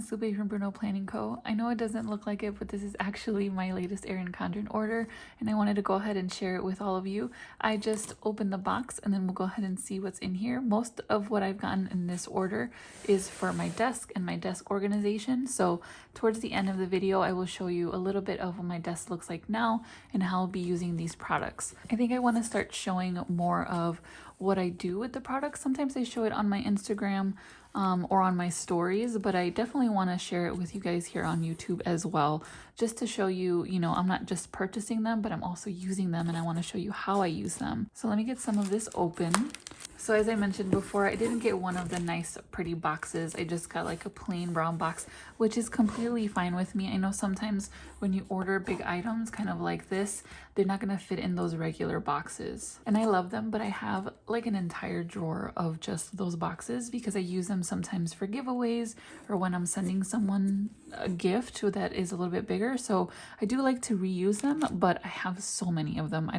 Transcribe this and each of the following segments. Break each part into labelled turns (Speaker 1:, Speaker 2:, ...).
Speaker 1: Guadalupe from Bruno Planning Co. I know it doesn't look like it, but this is actually my latest Erin Condren order, and I wanted to go ahead and share it with all of you. I just opened the box and then we'll go ahead and see what's in here. Most of what I've gotten in this order is for my desk and my desk organization. So towards the end of the video, I will show you a little bit of what my desk looks like now and how I'll be using these products. I think I want to start showing more of what I do with the products. Sometimes I show it on my Instagram or on my stories, but I definitely want to share it with you guys here on YouTube as well, just to show you, I'm not just purchasing them, but I'm also using them, and I want to show you how I use them. So let me get some of this open. So as I mentioned before, I didn't get one of the nice pretty boxes. I just got like a plain brown box, which is completely fine with me. I know sometimes when you order big items kind of like this, they're not going to fit in those regular boxes. And I love them, but I have like an entire drawer of just those boxes because I use them sometimes for giveaways or when I'm sending someone a gift that is a little bit bigger. So I do like to reuse them, but I have so many of them.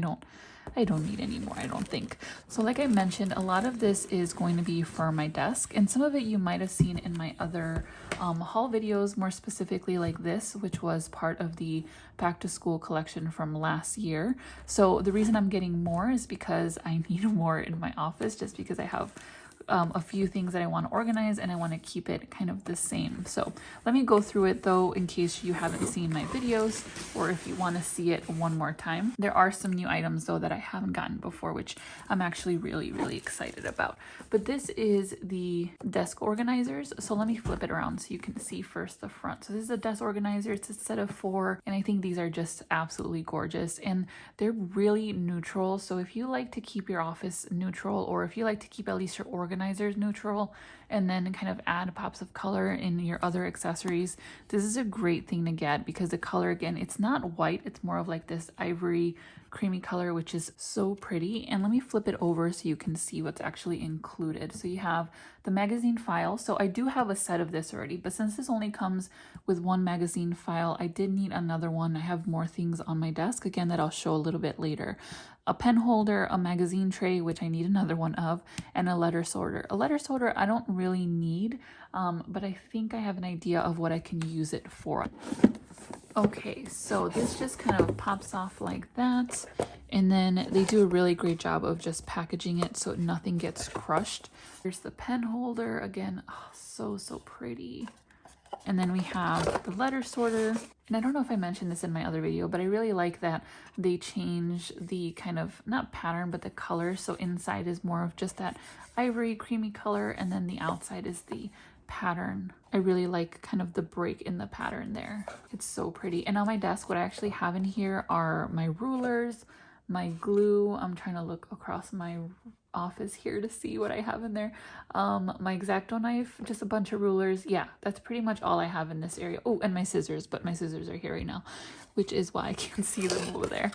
Speaker 1: I don't need any more, I don't think. So like I mentioned, a lot of this is going to be for my desk, and some of it you might have seen in my other haul videos, more specifically like this, which was part of the back to school collection from last year. So the reason I'm getting more is because I need more in my office, just because I have a few things that I want to organize and I want to keep it kind of the same. So let me go through it though, in case you haven't seen my videos or if you want to see it one more time. There are some new items though that I haven't gotten before, which I'm actually really excited about. But this is the desk organizers. So let me flip it around so you can see first the front. So this is a desk organizer. It's a set of 4, and I think these are just absolutely gorgeous, and they're really neutral. So if you like to keep your office neutral, or if you like to keep at least your organizers neutral and then kind of add pops of color in your other accessories, this is a great thing to get, because the color, again, it's not white, it's more of like this ivory creamy color, which is so pretty. And let me flip it over so you can see what's actually included. So you have the magazine file. So I do have a set of this already, but since this only comes with 1 magazine file, I did need another one. I have more things on my desk, again, that I'll show a little bit later. A pen holder, a magazine tray, which I need another one of, and a letter sorter. A letter sorter I don't really need, but I think I have an idea of what I can use it for. Okay, so this just kind of pops off like that, and then they do a really great job of just packaging it so nothing gets crushed. Here's the pen holder, again, oh, so pretty. And then we have the letter sorter. And I don't know if I mentioned this in my other video, but I really like that they change the kind of, not pattern, but the color. So inside is more of just that ivory creamy color, and then the outside is the pattern. I really like kind of the break in the pattern there. It's so pretty. And on my desk, what I actually have in here are my rulers, my glue. I'm trying to look across my office here to see what I have in there. My X-Acto knife, just a bunch of rulers. Yeah, that's pretty much all I have in this area. Oh, and my scissors, but my scissors are here right now, which is why I can't see them over there.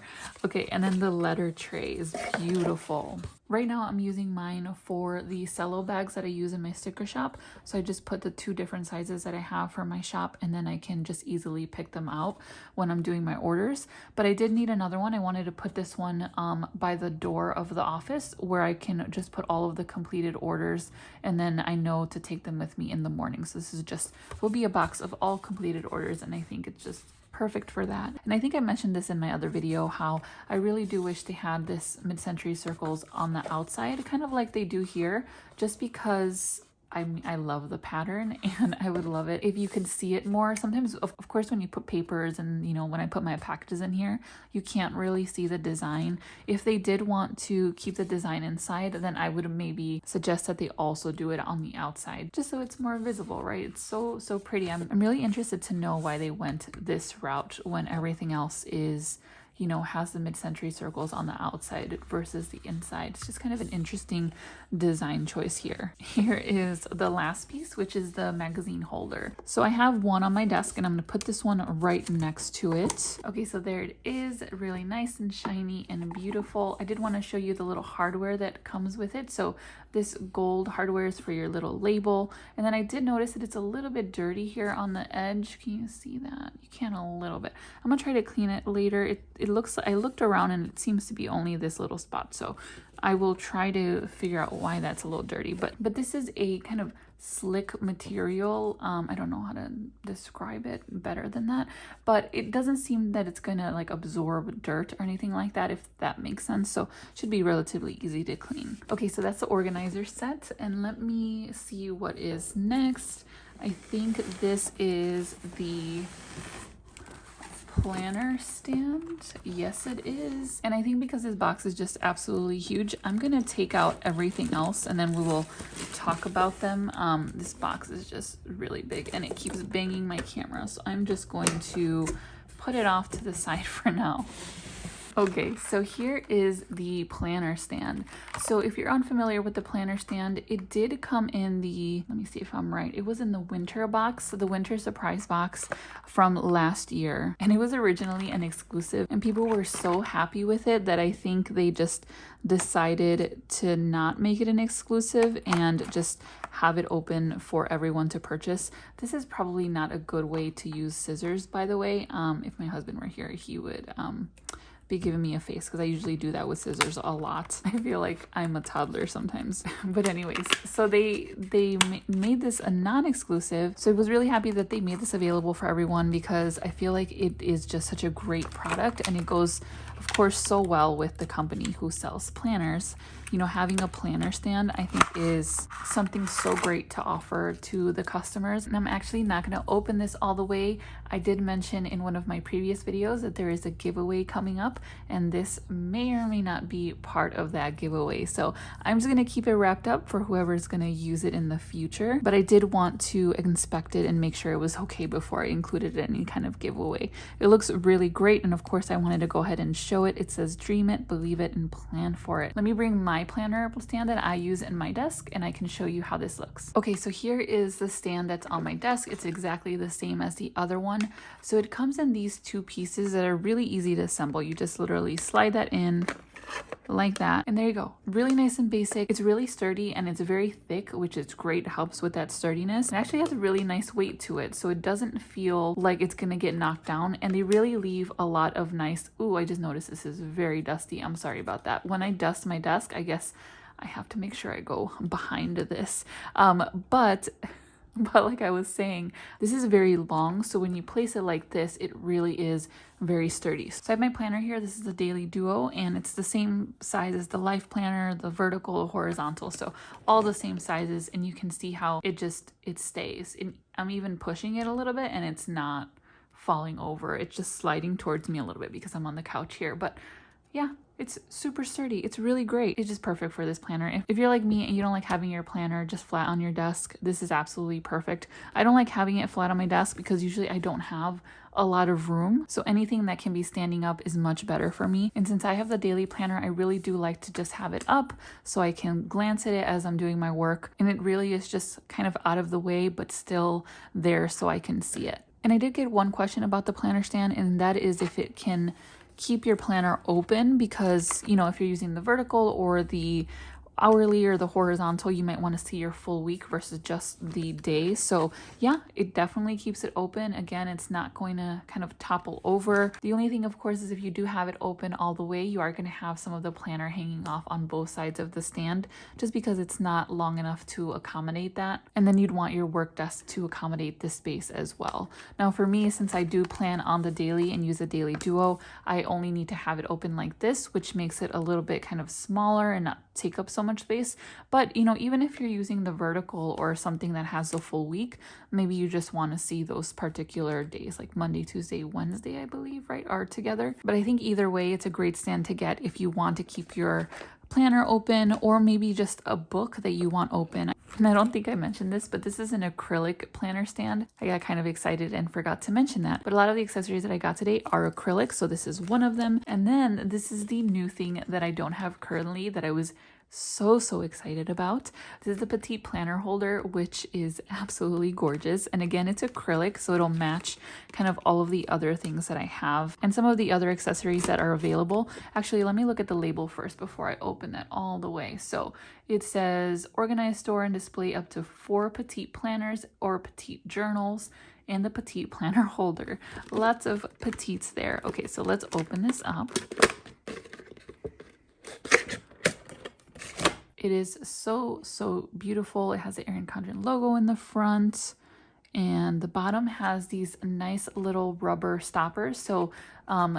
Speaker 1: Okay, and then the letter tray is beautiful. Right now I'm using mine for the cello bags that I use in my sticker shop. So I just put the 2 different sizes that I have for my shop, and then I can just easily pick them out when I'm doing my orders. But I did need another one. I wanted to put this one by the door of the office, where I can just put all of the completed orders, and then I know to take them with me in the morning. So this is just, will be a box of all completed orders, and I think it's just perfect for that. And I think I mentioned this in my other video, how I really do wish they had this mid-century circles on the outside, kind of like they do here, just because I love the pattern, and I would love it if you could see it more. Sometimes, of course, when you put papers and, when I put my packages in here, you can't really see the design. If they did want to keep the design inside, then I would maybe suggest that they also do it on the outside, just so it's more visible, right? It's so pretty. I'm really interested to know why they went this route when everything else is, has the mid-century circles on the outside versus the inside. It's just kind of an interesting design choice here. Here is the last piece, which is the magazine holder. So I have one on my desk, and I'm going to put this one right next to it. Okay, so there it is, really nice and shiny and beautiful. I did want to show you the little hardware that comes with it. So this gold hardware is for your little label. And then I did notice that it's a little bit dirty here on the edge. Can you see that? You can a little bit. I'm gonna try to clean it later. It looks, I looked around and it seems to be only this little spot. So I will try to figure out why that's a little dirty, but this is a kind of slick material. I don't know how to describe it better than that, but it doesn't seem that it's gonna like absorb dirt or anything like that, if that makes sense. So should be relatively easy to clean. Okay, so that's the organizer set, and let me see what is next. I think this is the planner stand. Yes, it is. And I think because this box is just absolutely huge, I'm gonna take out everything else and then we will talk about them. This box is just really big and it keeps banging my camera, so I'm just going to put it off to the side for now. Okay, so here is the planner stand. So if you're unfamiliar with the planner stand, it did come in the, let me see if I'm right, it was in the winter box, the winter surprise box from last year. And it was originally an exclusive and people were so happy with it that I think they just decided to not make it an exclusive and just have it open for everyone to purchase. This is probably not a good way to use scissors, by the way. If my husband were here, he would be giving me a face because I usually do that with scissors a lot. I feel like I'm a toddler sometimes. But anyways, so they made this a non-exclusive. So I was really happy that they made this available for everyone because I feel like it is just such a great product and it goes, of course, so well with the company who sells planners. You know, having a planner stand, I think, is something so great to offer to the customers. And I'm actually not going to open this all the way. I did mention in one of my previous videos that there is a giveaway coming up, and this may or may not be part of that giveaway. So I'm just going to keep it wrapped up for whoever's going to use it in the future. But I did want to inspect it and make sure it was okay before I included any kind of giveaway. It looks really great, and of course I wanted to go ahead and show it. It says dream it, believe it, and plan for it. Let me bring my planner stand that I use in my desk and I can show you how this looks. Okay, so here is the stand that's on my desk. It's exactly the same as the other one. So it comes in these two pieces that are really easy to assemble. You just literally slide that in like that, and there you go. Really nice and basic. It's really sturdy and it's very thick, which is great. It helps with that sturdiness. It actually has a really nice weight to it, so it doesn't feel like it's gonna get knocked down, and they really leave a lot of nice, ooh, I just noticed this is very dusty. I'm sorry about that. When I dust my desk, I guess I have to make sure I go behind this. But like I was saying, this is very long, so when you place it like this, it really is very sturdy. So I have my planner here. This is the Daily Duo, and it's the same size as the Life Planner, the vertical, horizontal, so all the same sizes, and you can see how it stays. And I'm even pushing it a little bit, and it's not falling over. It's just sliding towards me a little bit because I'm on the couch here, but yeah, it's super sturdy. It's really great. It's just perfect for this planner. If you're like me and you don't like having your planner just flat on your desk, this is absolutely perfect. I don't like having it flat on my desk because usually I don't have a lot of room. So anything that can be standing up is much better for me. And since I have the daily planner, I really do like to just have it up so I can glance at it as I'm doing my work. And it really is just kind of out of the way, but still there so I can see it. And I did get one question about the planner stand, and that is if it can keep your planner open, because, you know, if you're using the vertical or the hourly or the horizontal, you might want to see your full week versus just the day. So yeah, it definitely keeps it open. Again, it's not going to kind of topple over. The only thing, of course, is if you do have it open all the way, you are going to have some of the planner hanging off on both sides of the stand, just because it's not long enough to accommodate that. And then you'd want your work desk to accommodate this space as well. Now for me, since I do plan on the daily and use a Daily Duo, I only need to have it open like this, which makes it a little bit kind of smaller and not take up so much space. But you know, even if you're using the vertical or something that has the full week, maybe you just want to see those particular days, like Monday, Tuesday, Wednesday, I believe, right, are together. But I think either way, it's a great stand to get if you want to keep your planner open, or maybe just a book that you want open. And I don't think I mentioned this, but this is an acrylic planner stand. I got kind of excited and forgot to mention that. But a lot of the accessories that I got today are acrylic, so this is one of them. And then this is the new thing that I don't have currently that I was so excited about. This is the Petite planner holder, which is absolutely gorgeous. And again, it's acrylic, so it'll match kind of all of the other things that I have and some of the other accessories that are available. Actually, let me look at the label first before I open that all the way. So it says organize, store, and display up to 4 Petite planners or Petite journals and the Petite planner holder. Lots of Petites there. Okay, so let's open this up. It is so beautiful. It has the Erin Condren logo in the front, and the bottom has these nice little rubber stoppers, so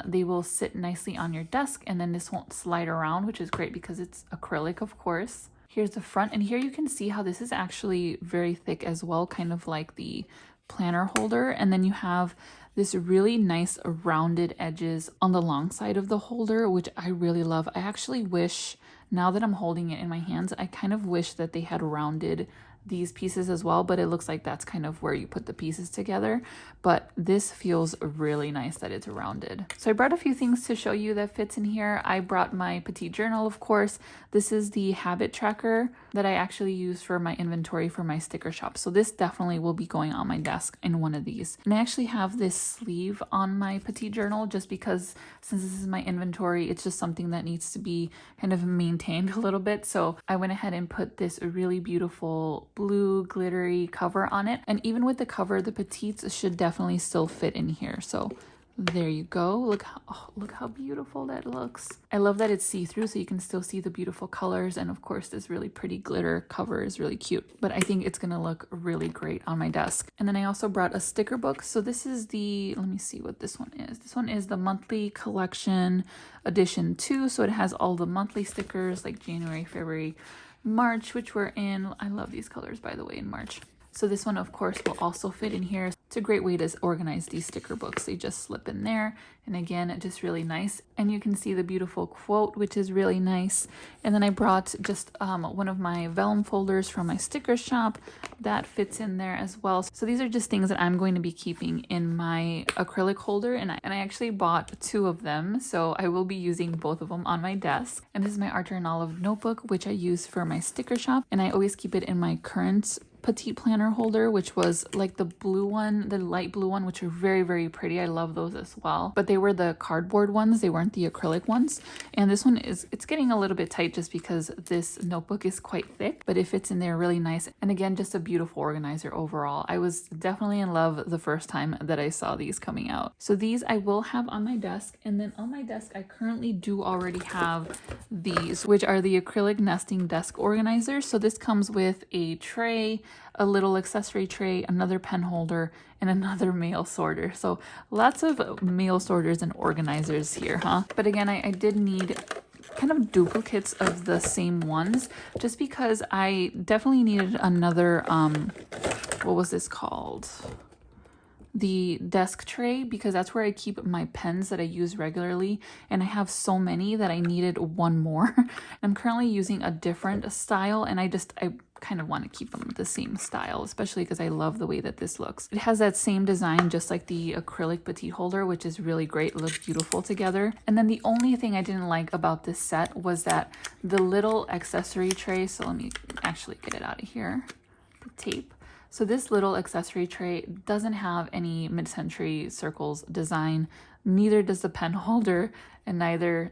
Speaker 1: they will sit nicely on your desk, and then this won't slide around, which is great because it's acrylic, of course. Here's the front, and here you can see how this is actually very thick as well, kind of like the planner holder. And then you have this really nice rounded edges on the long side of the holder, which I really love. I actually wish, now that I'm holding it in my hands, I kind of wish that they had rounded these pieces as well, but it looks like that's kind of where you put the pieces together. But this feels really nice that it's rounded. So I brought a few things to show you that fits in here. I brought my Petite journal, of course. This is the habit tracker that I actually use for my inventory for my sticker shop. So this definitely will be going on my desk in one of these. And I actually have this sleeve on my Petite journal just because since this is my inventory, it's just something that needs to be kind of maintained a little bit. So I went ahead and put this really beautiful blue glittery cover on it. And even with the cover, the Petites should definitely still fit in here. So there you go. Look how beautiful that looks. I love that it's see-through so you can still see the beautiful colors, and of course this really pretty glitter cover is really cute, but I think it's gonna look really great on my desk. And then I also brought a sticker book. So this is the, let me see what this one is. This one is the monthly collection edition 2, so it has all the monthly stickers like January, February, March, which we're in. I love these colors, by the way, in March. So this one, of course, will also fit in here. It's a great way to organize these sticker books. They just slip in there. And again, just really nice. And you can see the beautiful quote, which is really nice. And then I brought just one of my vellum folders from my sticker shop. That fits in there as well. So these are just things that I'm going to be keeping in my acrylic holder. And I actually bought 2 of them. So I will be using both of them on my desk. And this is my Archer and Olive notebook, which I use for my sticker shop. And I always keep it in my current Petite planner holder, which was like the blue one, the light blue one, which are very pretty. I love those as well, but they were the cardboard ones, they weren't the acrylic ones. And this one it's getting a little bit tight just because this notebook is quite thick, but it fits in there really nice. And again, just a beautiful organizer overall. I was definitely in love the first time that I saw these coming out. So these I will have on my desk, and then on my desk I currently do already have these, which are the acrylic nesting desk organizers. So this comes with a tray, a little accessory tray, another pen holder, and another mail sorter. So lots of mail sorters and organizers here, huh? But again, I did need kind of duplicates of the same ones just because I definitely needed another, what was this called? The desk tray, because that's where I keep my pens that I use regularly, and I have so many that I needed one more. I'm currently using a different style, and I kind of want to keep them the same style, especially because I love the way that this looks. It has that same design just like the acrylic Petite holder, which is really great. It looks beautiful together. And then the only thing I didn't like about this set was that the little accessory tray, so let me actually get it out of here, the tape. So this little accessory tray doesn't have any mid-century circles design, neither does the pen holder, and neither?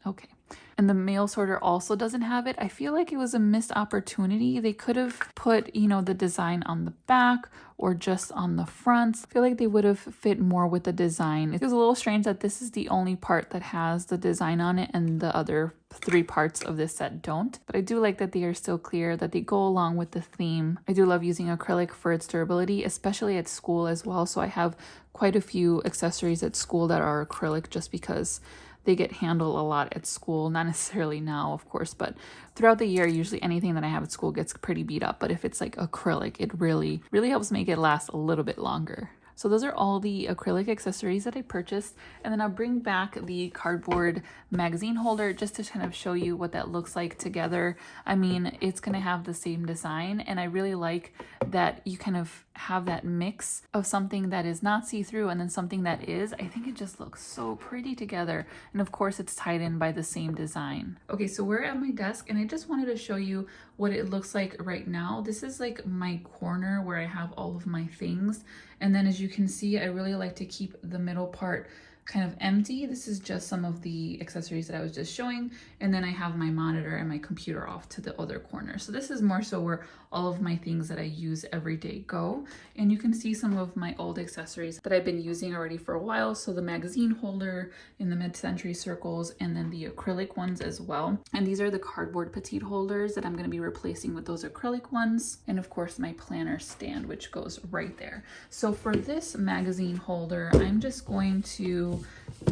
Speaker 1: Okay. And the mail sorter also doesn't have it. I feel like it was a missed opportunity. They could have put, you know, the design on the back or just on the front. I feel like they would have fit more with the design. It was a little strange that this is the only part that has the design on it and the other 3 parts of this set don't. But I do like that they are still clear, that they go along with the theme. I do love using acrylic for its durability, especially at school as well. So I have quite a few accessories at school that are acrylic just because they get handled a lot at school. Not necessarily now, of course, but throughout the year, usually anything that I have at school gets pretty beat up. But if it's like acrylic, it really helps make it last a little bit longer. So those are all the acrylic accessories that I purchased. And then I'll bring back the cardboard magazine holder just to kind of show you what that looks like together. I mean, it's going to have the same design, and I really like that you kind of have that mix of something that is not see-through and then something that is. I think it just looks so pretty together. And of course it's tied in by the same design. Okay, so we're at my desk, and I just wanted to show you what it looks like right now. This is like my corner where I have all of my things. And then as you can see, I really like to keep the middle part kind of empty. This is just some of the accessories that I was just showing. And then I have my monitor and my computer off to the other corner. So this is more so where all of my things that I use every day go. And you can see some of my old accessories that I've been using already for a while. So the magazine holder in the mid-century circles, and then the acrylic ones as well. And these are the cardboard Petite holders that I'm going to be replacing with those acrylic ones. And of course my planner stand, which goes right there. So for this magazine holder, I'm just going to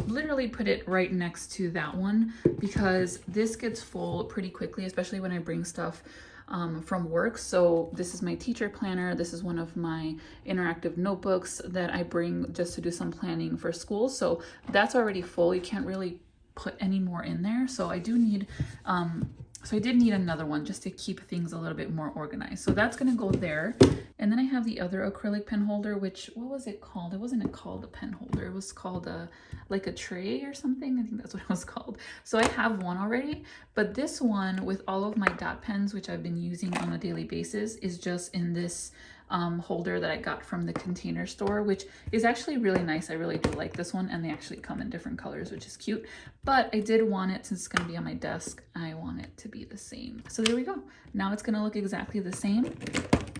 Speaker 1: literally put it right next to that one, because this gets full pretty quickly, especially when I bring stuff from work. So this is my teacher planner. This is one of my interactive notebooks that I bring just to do some planning for school. So that's already full. You can't really put any more in there. So I do need, so I did need another one just to keep things a little bit more organized. So that's going to go there. And then I have the other acrylic pen holder, which, what was it called? It wasn't called a pen holder. It was called like a tray or something. I think that's what it was called. So I have one already, but this one with all of my dot pens, which I've been using on a daily basis, is just in this holder that I got from the Container Store, which is actually really nice. I really do like this one, and they actually come in different colors, which is cute. But I did want it, since it's going to be on my desk, I want it to be the same. So there we go. Now it's going to look exactly the same.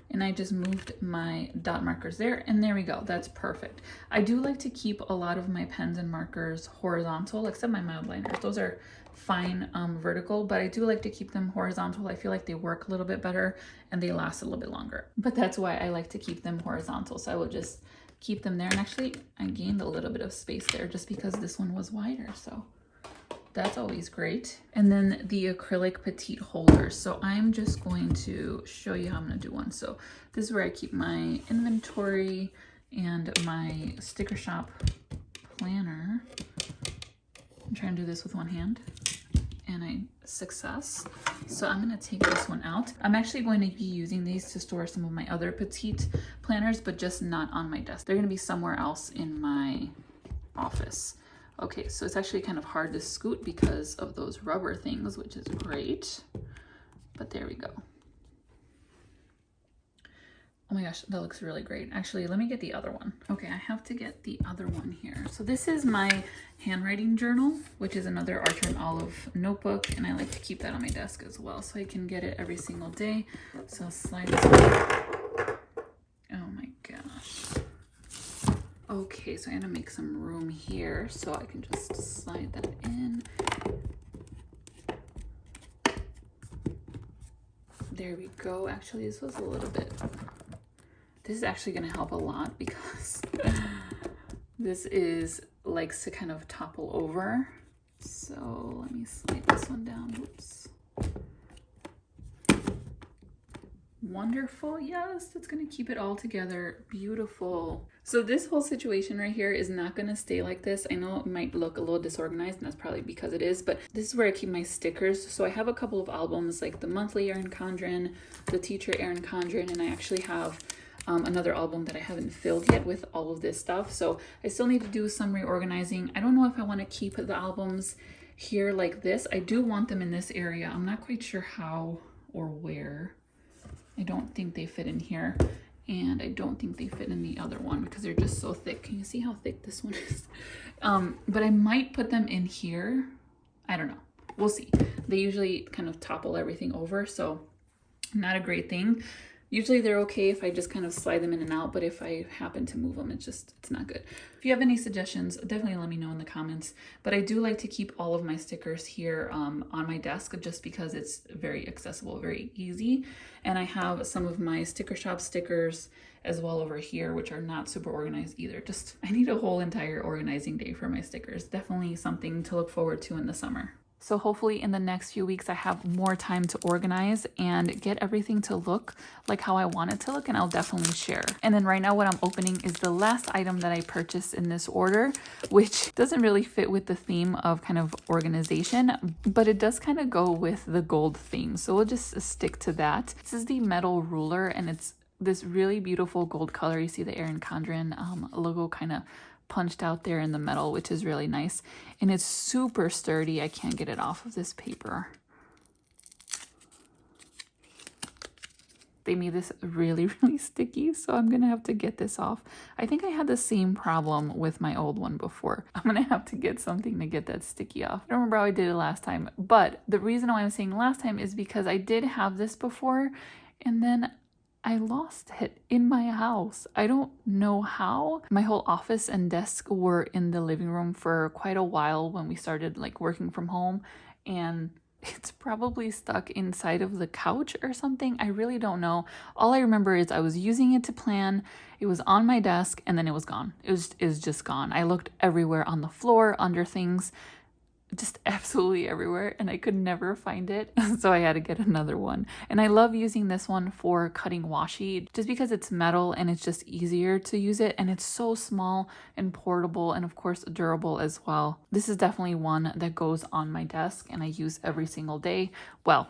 Speaker 1: And I just moved my dot markers there, and there we go. That's perfect. I do like to keep a lot of my pens and markers horizontal, except my Mildliners. Those are fine vertical, but I do like to keep them horizontal. I feel like they work a little bit better and they last a little bit longer. But that's why I like to keep them horizontal. So I will just keep them there. And actually, I gained a little bit of space there just because this one was wider. So that's always great. And then the acrylic Petite holders. So I'm just going to show you how I'm going to do one. So this is where I keep my inventory and my sticker shop planner. I'm trying to do this with one hand, and success. So I'm going to take this one out. I'm actually going to be using these to store some of my other Petite planners, but just not on my desk. They're going to be somewhere else in my office. Okay, so it's actually kind of hard to scoot because of those rubber things, which is great. But there we go. Oh my gosh, that looks really great. Actually, let me get the other one. Okay, I have to get the other one here. So this is my handwriting journal, which is another Archer and Olive notebook, and I like to keep that on my desk as well, so I can get it every single day. So I'll slide this one. Oh my gosh. Okay, so I'm gonna make some room here so I can just slide that in. There we go. Actually, this was a little bit, this is actually gonna help a lot because this is likes to kind of topple over. So let me slide this one down. Oops. Wonderful. Yes, that's going to keep it all together. Beautiful. So this whole situation right here is not going to stay like this. I know it might look a little disorganized, and that's probably because it is, but this is where I keep my stickers. So I have a couple of albums like the monthly Erin Condren, the teacher Erin Condren, and I actually have another album that I haven't filled yet with all of this stuff. So I still need to do some reorganizing. I don't know if I want to keep the albums here like this. I do want them in this area. I'm not quite sure how or where. I don't think they fit in here, and I don't think they fit in the other one because they're just so thick. Can you see how thick this one is? But I might put them in here. I don't know. We'll see. They usually kind of topple everything over, so not a great thing. Usually they're okay if I just kind of slide them in and out, but if I happen to move them, it's not good. If you have any suggestions, definitely let me know in the comments. But I do like to keep all of my stickers here on my desk just because it's very accessible, very easy. And I have some of my sticker shop stickers as well over here, which are not super organized either. Just, I need a whole entire organizing day for my stickers. Definitely something to look forward to in the summer. So hopefully in the next few weeks, I have more time to organize and get everything to look like how I want it to look, and I'll definitely share. And then right now what I'm opening is the last item that I purchased in this order, which doesn't really fit with the theme of kind of organization, but it does kind of go with the gold theme. So we'll just stick to that. This is the metal ruler, and it's this really beautiful gold color. You see the Erin Condren logo kind of punched out there in the metal, which is really nice, and it's super sturdy. I can't get it off of this paper. they made this really, really sticky, so I'm gonna have to get this off. I think I had the same problem with my old one before. I'm gonna have to get something to get that sticky off. I don't remember how I did it last time, but the reason why I'm saying last time is because I did have this before, and then I lost it in my house. I don't know how. My whole office and desk were in the living room for quite a while when we started like working from home, and it's probably stuck inside of the couch or something. I really don't know. All I remember is I was using it to plan. It was on my desk and then it was gone. It was just gone. I looked everywhere, on the floor, under things, just absolutely everywhere, and I could never find it. So I had to get another one. And I love using this one for cutting washi just because it's metal and it's just easier to use it, and it's so small and portable and of course durable as well. This is definitely one that goes on my desk and I use every single day. Well,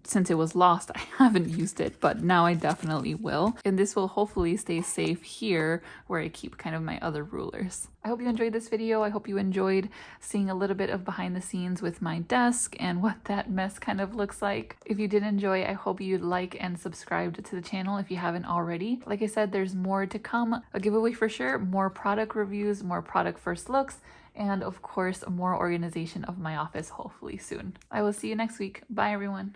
Speaker 1: since it was lost, I haven't used it, but now I definitely will. And this will hopefully stay safe here where I keep kind of my other rulers. I hope you enjoyed this video. I hope you enjoyed seeing a little bit of behind the scenes with my desk and what that mess kind of looks like. If you did enjoy, I hope you'd like and subscribe to the channel if you haven't already. Like I said, there's more to come. A giveaway for sure, more product reviews, more product first looks, and of course, more organization of my office hopefully soon. I will see you next week. Bye, everyone.